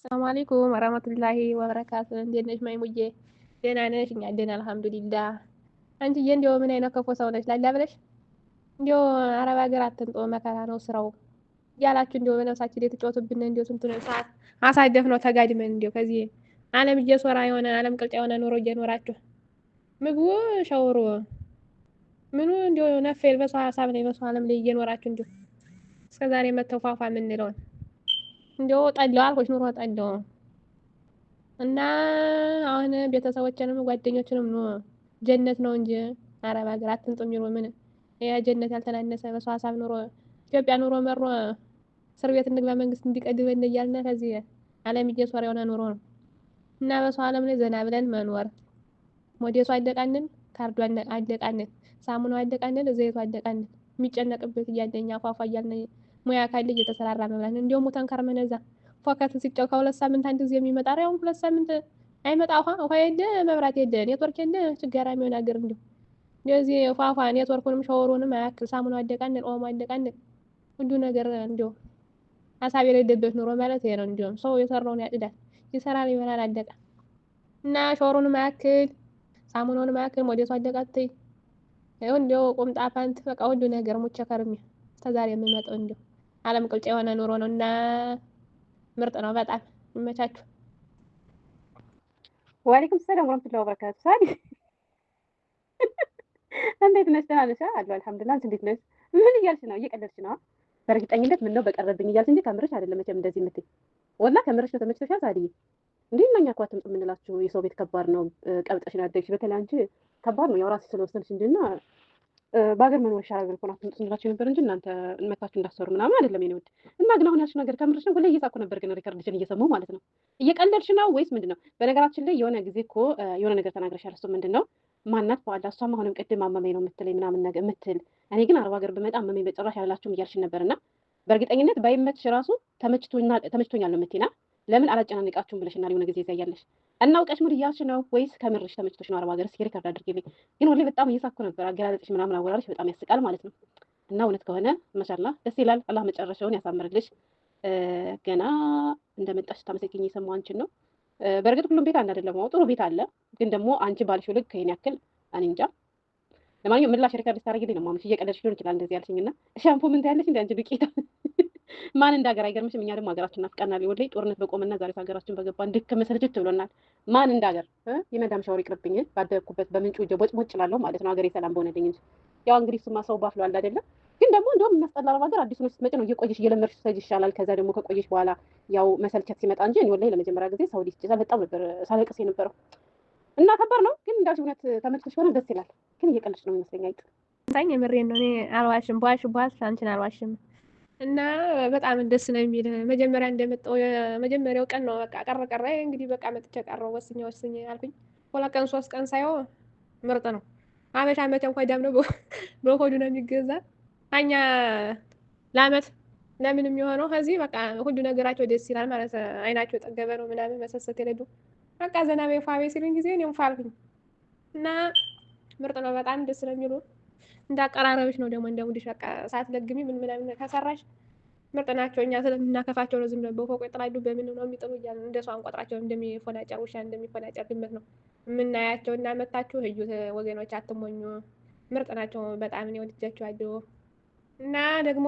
ሰላም አለይኩም ወራህመቱላሂ ወበረካቱ። እንዴት ነሽ ማይሙዬ? ደህና ነሽ? እኛ ደህና አልሐምዱሊላህ። አንቺዬ እንዲያው ምን አይነት ክፉ ሰው ነሽ? ላላ ብለሽ እንዲያው አረብ ሀገር አትንጦ መከራ ነው ስራው እያላችሁ እንዲያው በነፍሳችን የተጫወቱብን እንዲያው ስንቱን ሰዓት አሳደፍ ነው ተጋድመን እንዲያው ከዚህ ዓለም እየሶራ የሆነ ዓለም ቅልጫ የሆነ ኑሮ እየኖራችሁ ምግቡ ሸውሮ ምኑ እንዲያው ነፌል በሰው ሀሳብ ነው በሰው ዓለም ላይ እየኖራችሁ እንዲያው እስከዛሬ መተፋፋ የምንለውን እንዲያው ጠላው አልኩሽ ኑሮ ጠላው እና አሁን ቤተሰቦችንም ጓደኞችንም ኑ ጀነት ነው እንጂ አረብ ሀገር አትንጡ የሚሉ ምን ያ ጀነት ያልተናነሰ በሰው ሀሳብ ኑሮ ኢትዮጵያ ኑሮ መሮ እስር ቤት እንግባ መንግስት እንዲቀድበን እያልን ከዚህ ዓለም እየሶረ የሆነ ኑሮ ነው እና በሰው ዓለም ላይ ዘና ብለን መኖር ሞዴሱ አደቃንን ካርዱ አደቃንን ሳሙናው አደቃንን ዘይቱ አደቃንን የሚጨነቅበት እያለኛ ፏፏ እያልን ሙያ ካለ እየተሰራራ መብላት እንዲያውም ሙተን ከርመን እዛ ፎከት ሲጨው ከሁለት ሳምንት አንድ ጊዜ የሚመጣ ያው ሁለት ሳምንት አይመጣ ውሃ የለ መብራት የለ ኔትወርክ የለ ችጋራ የሚሆን ሀገር እንዲሁ እንደዚህ ፏፏ ኔትወርኩንም ሻወሩንም አያክል ሳሙናው አደቃንን ኦሞ አደቃንን ሁሉ ነገር እንዲሁ ሀሳብ የሌለበት ኑሮ ማለት ይሄ ነው። እንዲሁም ሰው የሰራውን ያጭዳል ይሰራል ይበላል አደቀ እና ሻወሩንም አያክል ሳሙናውንም አያክል ሞዴሱ አደቃትይ ይኸው እንዲያው ቁምጣ ፓንት በቃ ሁሉ ነገር ሙቸ ከርሜ እስከዛሬ የምመጣው እንዲሁ ዓለም ቅልጫ የሆነ ኑሮ ነው እና ምርጥ ነው በጣም ይመቻችሁ። ወአለይኩም ሰላም ወራህመቱላሂ ወበረካቱ። ሳዲ እንዴት ነሽ? ደህና ነሽ? አለሁ አልሐምዱሊላህ። አንቺ እንዴት ነሽ? ምን እያልሽ ነው? እየቀለድሽ ነው? በእርግጠኝነት ምን ነው በቀረብኝ እያልሽ እንጂ ከምርሽ አይደለም መቼም እንደዚህ የምትይ። ወላሂ ከምርሽ ነው። ተመችቶሻል ሳዲዬ? እንዴ እኛ እኮ አትምጡ የምንላችሁ የሰው ቤት ከባድ ነው። ቀብጠሽ ነው ያደግሽ። በተለይ አንቺ ከባድ ነው። ያው ራስሽ ስለወሰንሽ እንጂና በሀገር መኖር ይሻላል ብሎ አትምጡ ስንላችሁ ነበር እንጂ እናንተ መታችሁ እንዳሰሩ ምናምን አይደለም የኔ ውድ። እና ግን አሁን ያልሽው ነገር ከምርሽ ነው? ሁሌ እየሳኩ ነበር ግን ሪከርድሽን እየሰማሁ ማለት ነው። እየቀለድሽ ነው ወይስ ምንድን ነው? በነገራችን ላይ የሆነ ጊዜ እኮ የሆነ ነገር ተናግረሻል። እሱ ምንድን ነው ማናት በኋላ እሷም አሁንም ቅድም አመመኝ ነው የምትለኝ ምናምን ነገር የምትል እኔ ግን አረብ ሀገር ብመጣ አመመኝ በጭራሽ ያላችሁም እያልሽን ነበር እና በእርግጠኝነት ባይመችሽ ራሱ ተመችቶኛል ነው የምትይና ለምን አላጨናንቃችሁም ብለሽና የሆነ ጊዜ ይዛያለሽ እና አውቀሽ ሙድ እያልሽ ነው ወይስ ከምርሽ ተመችቶሽ ነው? አረብ ሀገር እስኪ ሪከርድ አድርጊልኝ። ግን ሁሌ በጣም እየሳኩ ነበር። አገላለጽሽ ምናምን አወራርሽ በጣም ያስቃል ማለት ነው። እና እውነት ከሆነ ማሻአላህ ደስ ይላል። አላህ መጨረሻውን ያሳምርልሽ። ገና እንደመጣሽ ታመሰግኝ የሰማው አንቺን ነው። በእርግጥ ሁሉም ቤት አንድ አይደለም። ጥሩ ቤት አለ። ግን ደግሞ አንቺ ባልሽው ልክ ይሄን ያክል እኔ እንጃ። ለማንኛውም ምላሽ ሪከርድ ስታደርጊልኝ ነው ማምሽ እየቀለድሽ ሊሆን ይችላል እንደዚህ ያልሽኝና ሻምፖ ምን ታያለሽ እንደ አንቺ ዱቄታ ማን እንደ ሀገር አይገርምሽም? እኛ ደግሞ ሀገራችን ናፍቀናል። ወላሂ ጦርነት በቆመና ዛሬ ሀገራችን በገባን ድክም መሰልችት ብሎናል። ማን እንደ ሀገር የመዳም ሻወር ይቅርብኝ ባደግኩበት በምንጩ ቦጭ ቦጭ እላለሁ ማለት ነው። ሀገሬ ሰላም በሆነልኝ እንጂ ያው እንግዲህ እሱማ ሰው ባፍሏል አይደለም። ግን ደግሞ እንደውም የሚያስጠላ አረብ ሀገር አዲስ ነው ስትመጪ ነው እየቆየሽ እየለመድሽ ስትሄጂ ይሻላል። ከዛ ደግሞ ከቆየሽ በኋላ ያው መሰልቸት ሲመጣ እንጂ እኔ ወላሂ ለመጀመሪያ ጊዜ ሳውዲ ስጭዛ በጣም ነበር ሳለቅስ የነበረው እና ከባድ ነው። ግን እንዳልሽ እውነት ተመችቶሽ ሆነ ደስ ይላል። ግን እየቀለድሽ ነው ይመስለኛል። አይጥ ታኝ የምሬን ነው። እኔ አልዋሽም በዋሽ አንቺን አልዋሽም እና በጣም ደስ ነው የሚል መጀመሪያ እንደመጣው የመጀመሪያው ቀን ነው በቃ ቀረ እንግዲህ በቃ መጥቼ ቀረው ወስኜ አልኩኝ። ሁለት ቀን ሶስት ቀን ሳይው ምርጥ ነው። አበሻ መቼም ሆዳም ነው በሆዱ ነው የሚገዛ። እኛ ለአመት ለምን የሚሆነው ከዚህ በቃ ሁሉ ነገራቸው ደስ ይላል ማለት አይናቸው የጠገበ ነው ምናምን መሰሰት የሌሉ በቃ ዘና በፋቤ ሲሉኝ ጊዜ እኔም ፋልኩኝ እና ምርጥ ነው በጣም ደስ ነው የሚሉ እንዳቀራረብሽ ነው ደግሞ እንደሙድሽ በቃ ሳትለግሚ ምን ምናምን ከሰራሽ ምርጥ ናቸው። እኛ ስለምናከፋቸው ነው ዝም ብለው በፎቅ ይጥላሉ በምን ነው የሚጥሉ እያልን እንደ ሰው አንቆጥራቸው እንደሚፎናጨር ውሻ እንደሚፎናጨር ድመት ነው የምናያቸው እና መታችሁ እዩት ወገኖች አትሞኙ። ምርጥ ናቸው በጣም እኔ ወድጃቸዋለሁ። እና ደግሞ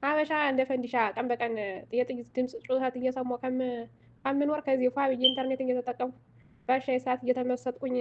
ሀበሻ እንደ ፈንዲሻ ቀን በቀን የጥይት ድምፅ ጩኸት እየሰማሁ ከምኖር ከዚህ ፏ ብዬ ኢንተርኔት እየተጠቀምኩ በሻይ ሰዓት እየተመሰጥኩኝ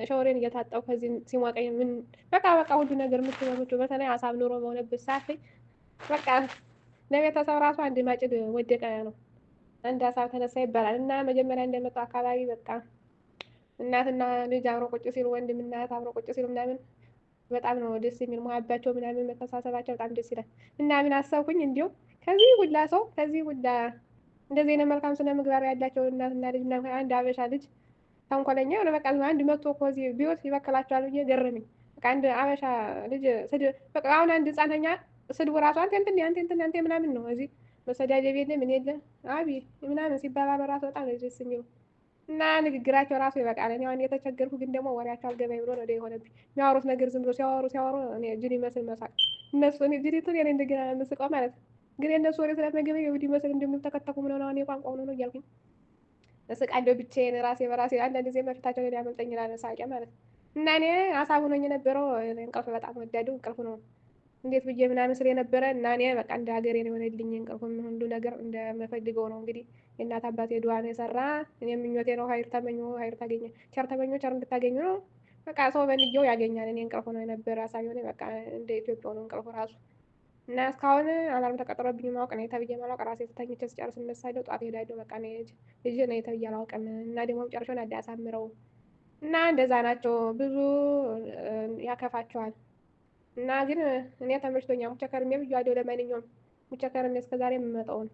ሻወሬን እየታጠብኩ ከዚህ ሲሞቀኝ ምን በቃ ሁሉ ነገር የምትመቹ በተለይ ሀሳብ ኑሮ በሆነበት ሰዓት ላይ በቃ ለቤተሰብ ራሱ አንድ ማጭድ ወደቀ ነው አንድ ሀሳብ ተነሳ ይባላል። እና መጀመሪያ እንደመጣው አካባቢ በቃ እናትና ልጅ አብሮ ቁጭ ሲሉ ወንድም እናት አብሮ ቁጭ ሲሉ ምናምን በጣም ነው ደስ የሚል መሀባቸው ምናምን መተሳሰባቸው በጣም ደስ ይላል። እና ምን አሰብኩኝ እንዲሁ ከዚህ ሁላ ሰው ከዚህ ሁላ እንደዚህ አይነት መልካም ስነ ምግባር ያላቸው እናትና ልጅ ምናምን አንድ አበሻ ልጅ ተንኮለኛ የሆነ በቃ አንድ መቶ እኮ እዚህ ቢወት ይበክላቸዋል ብዬ ገረመኝ። በቃ አንድ አበሻ ልጅ ስድብ በቃ አሁን አንድ ህፃነኛ ስድቡ ራሱ አንተ ምናምን ነው እዚህ መሰዳደብ የለ ምን የለ አቢ ምናምን ሲባባሉ ራሱ በጣም ነው ደስ የሚሉ እና ንግግራቸው ራሱ ይበቃል። እኔ አሁን የተቸገርኩ ግን ደግሞ ወሬያቸው አልገባኝ ብሎ ነው የሆነብኝ። የሚያወሩት ነገር ዝም ብሎ ሲያወሩ እኔ ጅል ይመስል መሳቅ እነሱ እኔ ጅሊቱን እኔ እንደገና የምስቀው ማለት ነው። ግን የእነሱ ወሬ ስለተመገበኝ እንግዲህ መስል እንደምተከተኩ ምን ሆነ እኔ ቋንቋው ነው እያልኩኝ እስቃለሁ ብቻዬን ራሴ በራሴ አንዳንድ ጊዜ መፍታቸው ላይ ያመልጠኝ ይላል ሳቂያ ማለት እና እኔ አሳቡኖኝ የነበረው እንቅልፍ በጣም ወዳዱ እንቅልፍ ነው። እንዴት ብዬ ምናምን ስል የነበረ እና እኔ በቃ እንደ ሀገሬ ነው የሆነልኝ እንቅልፍም ሁሉ ነገር እንደምፈልገው ነው። እንግዲህ የእናት አባቴ ዱዓ ነው የሰራ እኔም ምኞቴ ነው። ሀይር ተመኙ ሀይር ታገኘ ቸር ተመኙ ቸር እንድታገኙ ነው። በቃ ሰው በንየው ያገኛል። እኔ እንቅልፍ ነው የነበረ ሀሳቢ ሆነ በቃ እንደ ኢትዮጵያው ነው እንቅልፍ ራሱ እና እስካሁን አላርም ተቀጥሮብኝ ማወቅ ነው ተብዬ ማላውቅ ራሴ ተኝቼ ስጨርስ እነሳለሁ። ጠዋት እሄዳለሁ በቃ ነው ልጅ ነው ተብዬ አላውቅም። እና ደግሞ መጨረሻውን አሳምረው እና እንደዛ ናቸው ብዙ ያከፋቸዋል። እና ግን እኔ ተመችቶኛል። ሙቸ ከርሜ ብያለሁ። ለማንኛውም ሙቸ ከርሜ እስከዛሬ የምመጣውን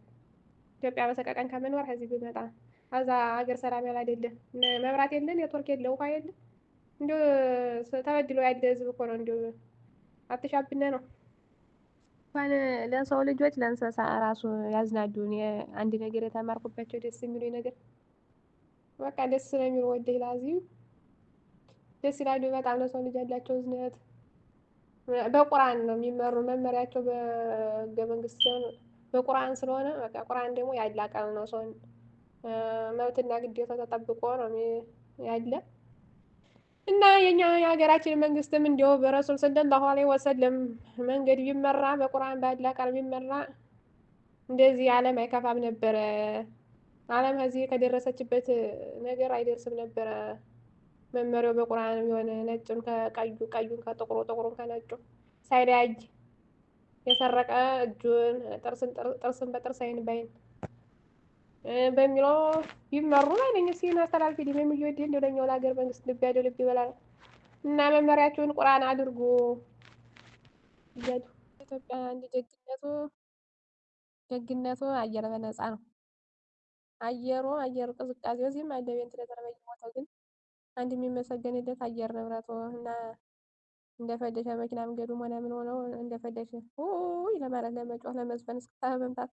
ኢትዮጵያ በሰቀቀን ከመኖር ከዚህ ብመጣ ከዛ ሀገር ሰላም ያለ አይደለ መብራት የለ ኔትወርክ የለ ውሃ የለ እንዲሁ ተበድሎ ያለ ህዝብ እኮ ነው። እንዲሁ አትሻብነ ነው እንኳን ለሰው ልጆች ለእንስሳ ራሱ ያዝናሉ። እኔ አንድ ነገር የተማርኩባቸው ደስ የሚሉኝ ነገር በቃ ደስ ነው የሚሉ ወደህ ላዚም ደስ ይላሉ በጣም ለሰው ልጅ ያላቸው እዝነት በቁርአን ነው የሚመሩ መመሪያቸው በህገ መንግስት ሲሆን በቁርአን ስለሆነ በቃ ቁርአን ደግሞ ያለ ቃል ነው። ሰውን መብትና ግዴታው ተጠብቆ ነው ያለ እና የኛ የሀገራችን መንግስትም እንዲያው በረሱል ሰለላሁ ዐለይሂ ወሰለም መንገድ ቢመራ በቁርአን ባለ ቃል ቢመራ እንደዚህ ዓለም አይከፋም ነበረ። ዓለም ከዚህ ከደረሰችበት ነገር አይደርስም ነበረ። መመሪያው በቁርአን የሆነ ነጭን ከቀዩ ቀዩን ከጥቁሩ ጥቁሩን ከነጩ ሳይለያይ የሰረቀ እጁን ጥርስን በጥርስ አይን ባይን በሚለው ይመሩ ነኝ ሲና አስተላልፊ ዲም የሚወድ እንደኛው ለሀገር መንግስት ልብ ያለው ልብ ይበላል እና መመሪያቸውን ቁርአን አድርጉ ይላል። ኢትዮጵያ አንድ ደግነቱ አየር በነፃ ነው። አየሩ ቅዝቃዜው እዚህም አለ ቬንቲሌተር በየቦታው ግን አንድ የሚመሰገንለት አየር ንብረቱ እና እንደፈለሸ መኪና መንገዱም ሆነ ምን ሆነው እንደፈለሸ ለማለት ለመጮህ ለመዝፈን እስከ መምታት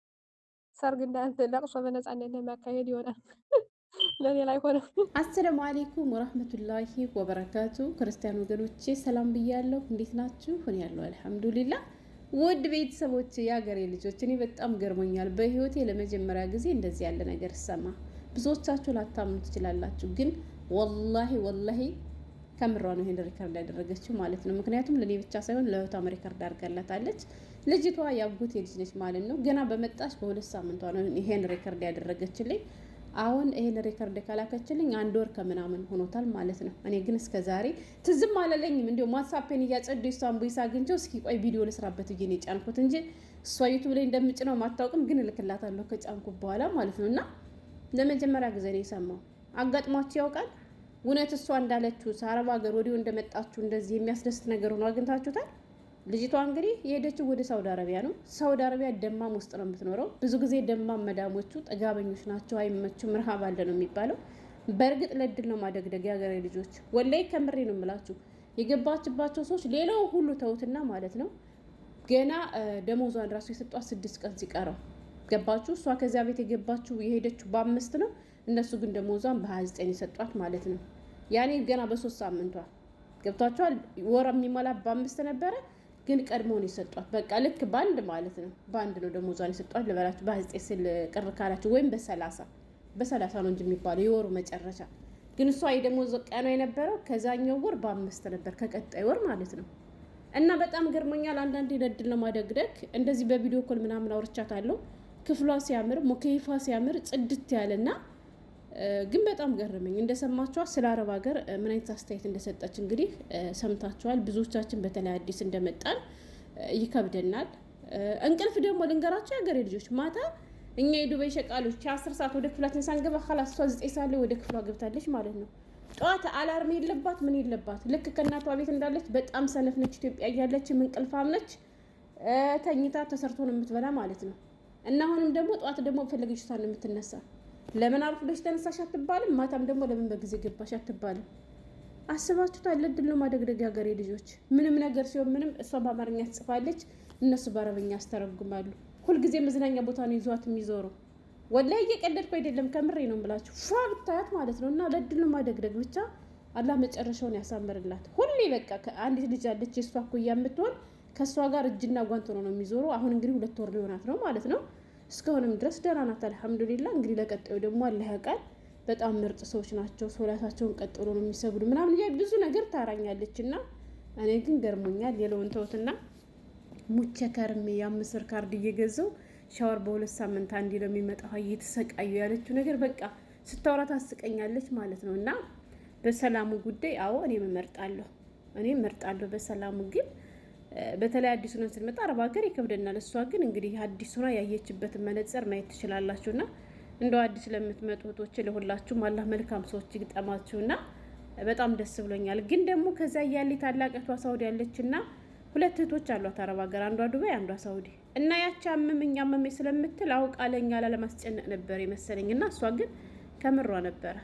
ሰርግ እንዳንተ ለቅሶ በነፃነት ለማካሄድ ይሆናል። ለሌላ አይሆንም። አሰላሙ አለይኩም ወራህመቱላሂ ወበረካቱ። ክርስቲያን ወገኖቼ ሰላም ብያለሁ። እንዴት ናችሁ? እኔ ያለው አልሐምዱሊላህ። ውድ ቤተሰቦች የሀገሬ ልጆች እኔ በጣም ገርሞኛል። በህይወቴ ለመጀመሪያ ጊዜ እንደዚህ ያለ ነገር ሰማ። ብዙዎቻችሁ ላታምኑ ትችላላችሁ፣ ግን ወላሂ ከምሯ ነው ይሄን ሪከርድ ያደረገችው ማለት ነው። ምክንያቱም ለኔ ብቻ ሳይሆን ለእህቷም ሪከርድ አድርጋላታለች። ልጅቷ ያጎቴ ልጅ ነች ማለት ነው። ገና በመጣች በ2 ሳምንቷ ነው ይሄን ሪከርድ ያደረገችልኝ። አሁን ይሄን ሪከርድ ካላከችልኝ 1 ወር ከምናምን ሆኖታል ማለት ነው። እኔ ግን እስከዛሬ ትዝም አላለኝም። እንዲሁ ዋትስአፔን እያጸዱ እሷን ቦይስ አግኝቼው እስኪ ቆይ ቪዲዮ ልስራበት ብዬ ነው የጫንኩት እንጂ እሷ ዩቲዩብ ላይ እንደምጭነው ማታውቅም፣ ግን እልክላታለሁ ከጫንኩ በኋላ ማለት ነው። እና ለመጀመሪያ ጊዜ ነው የሰማው። አጋጥሟችሁ ያውቃል? እውነት እሷ እንዳለችው አረብ ሀገር ወዲሁ እንደመጣችሁ እንደዚህ የሚያስደስት ነገር ሆኖ አግኝታችሁታል? ልጅቷ እንግዲህ የሄደችው ወደ ሳውዲ አረቢያ ነው። ሳውዲ አረቢያ ደማም ውስጥ ነው የምትኖረው። ብዙ ጊዜ ደማም መዳሞቹ ጠጋበኞች ናቸው፣ አይመቹም፣ ረሃብ አለ ነው የሚባለው። በእርግጥ ለድል ነው ማደግደግ የሀገሬ ልጆች፣ ወላይ ከምሬ ነው የምላችሁ። የገባችባቸው ሰዎች ሌላው ሁሉ ተውትና ማለት ነው ገና ደሞዟን ራሱ የሰጧት 6 ቀን ሲቀረው ገባችሁ። እሷ ከዚያ ቤት የገባችሁ የሄደችው በ5 ነው፣ እነሱ ግን ደሞዟን በ29 የሰጧት ማለት ነው። ያኔ ገና በ3 ሳምንቷ ገብቷቸዋል። ወር የሚሞላ በ5 ነበረ ግን ቀድሞውን የሰጧት በቃ ልክ ባንድ ማለት ነው። ባንድ ነው ደሞዟን የሰጧት ልበላችሁ። በ29 ስል ቅር ካላችሁ ወይም በ30 ነው እንጂ የሚባለው የወሩ መጨረሻ። ግን እሷ የደሞዝ ቀኗ የነበረው ከዛኛው ወር በ5 ነበር፣ ከቀጣይ ወር ማለት ነው። እና በጣም ገርሞኛል። አንዳንዴ ለድል ነው ማደግደግ። እንደዚህ በቪዲዮ ኮል ምናምን አውርቻታለሁ። ክፍሏ ሲያምር፣ ሙከይፋ ሲያምር፣ ጽድት ያለና ግን በጣም ገረመኝ። እንደሰማችኋት ስለ አረብ ሀገር ምን አይነት አስተያየት እንደሰጠች እንግዲህ ሰምታችኋል። ብዙዎቻችን በተለይ አዲስ እንደመጣን ይከብደናል። እንቅልፍ ደግሞ ልንገራቸው የሀገሬ ልጆች፣ ማታ እኛ የዱባይ ሸቃሎች 10 ሰዓት ወደ ክፍላችን ሳንገባ ኸላስ 9 ሰዓት ላይ ወደ ክፍሏ ገብታለች ማለት ነው። ጠዋት አላርም የለባት ምን የለባት። ልክ ከእናቷ ቤት እንዳለች በጣም ሰነፍ ነች። ኢትዮጵያ እያለች እንቅልፋም ነች። ተኝታ ተሰርቶ ነው የምትበላ ማለት ነው። እና አሁንም ደግሞ ጠዋት ደግሞ ፈለገች ነው የምትነሳ። ለምን አርፍደሽ ተነሳሽ አትባልም። ማታም ደግሞ ለምን በጊዜ ገባሽ አትባልም። አስባችሁታል? ለድል ነው ማደግደግ ሀገሬ ልጆች። ምንም ነገር ሲሆን ምንም እሷ በአማርኛ ትጽፋለች፣ እነሱ በአረበኛ ያስተረጉማሉ። ሁልጊዜ መዝናኛ ቦታ ነው ይዟት የሚዞሩ። ወላሂ እየቀለድኩ አይደለም፣ ከምሬ ነው የምላችሁ። ፏ ብታያት ማለት ነው። እና ለድል ነው ማደግደግ። ብቻ አላህ መጨረሻውን ያሳምርላት። ሁሌ በቃ አንዲት ልጅ አለች የእሷ እኩያ የምትሆን ከእሷ ጋር እጅና ጓንት ሆኖ ነው የሚዞሩ። አሁን እንግዲህ 2 ወር ሊሆናት ነው ማለት ነው። እስካሁንም ድረስ ደህና ናት አልሐምዱሊላ። እንግዲህ ለቀጣዩ ደግሞ አላህ ያውቃል። በጣም ምርጥ ሰዎች ናቸው። ሶላታቸውን ቀጥሎ ነው የሚሰግዱ ምናምን ብዙ ነገር ታራኛለች እና እኔ ግን ገርሞኛል። ሌላውን ተውትና ሙቸ ከርሜ የ5 ካርድ እየገዛው ሻወር በ2 ሳምንት አንዴ ነው የሚመጣው እየተሰቃዩ ያለችው ነገር በቃ ስታወራ ታስቀኛለች ማለት ነው። እና በሰላሙ ጉዳይ አዎ እኔም እመርጣለሁ በሰላሙ። ግን በተለይ አዲስ ሆነን ስንመጣ አረብ ሀገር ይከብደናል። እሷ ግን እንግዲህ አዲስ ሆና ያየችበትን መነጽር ማየት ትችላላችሁና እንደው አዲስ ለምትመጡ እህቶች ለሁላችሁም አላህ መልካም ሰዎች ይግጠማችሁና በጣም ደስ ብሎኛል። ግን ደግሞ ከዛ እያለ ታላቀቷ ሳውዲ ያለችና 2 እህቶች አሏት አረብ ሀገር፣ አንዷ ዱባይ አንዷ ሳውዲ እና ያቺ አመመኝ ስለምትል አውቃ ለኛ ላለማስጨነቅ ነበር የመሰለኝና እሷ ግን ከምሯ ነበረ።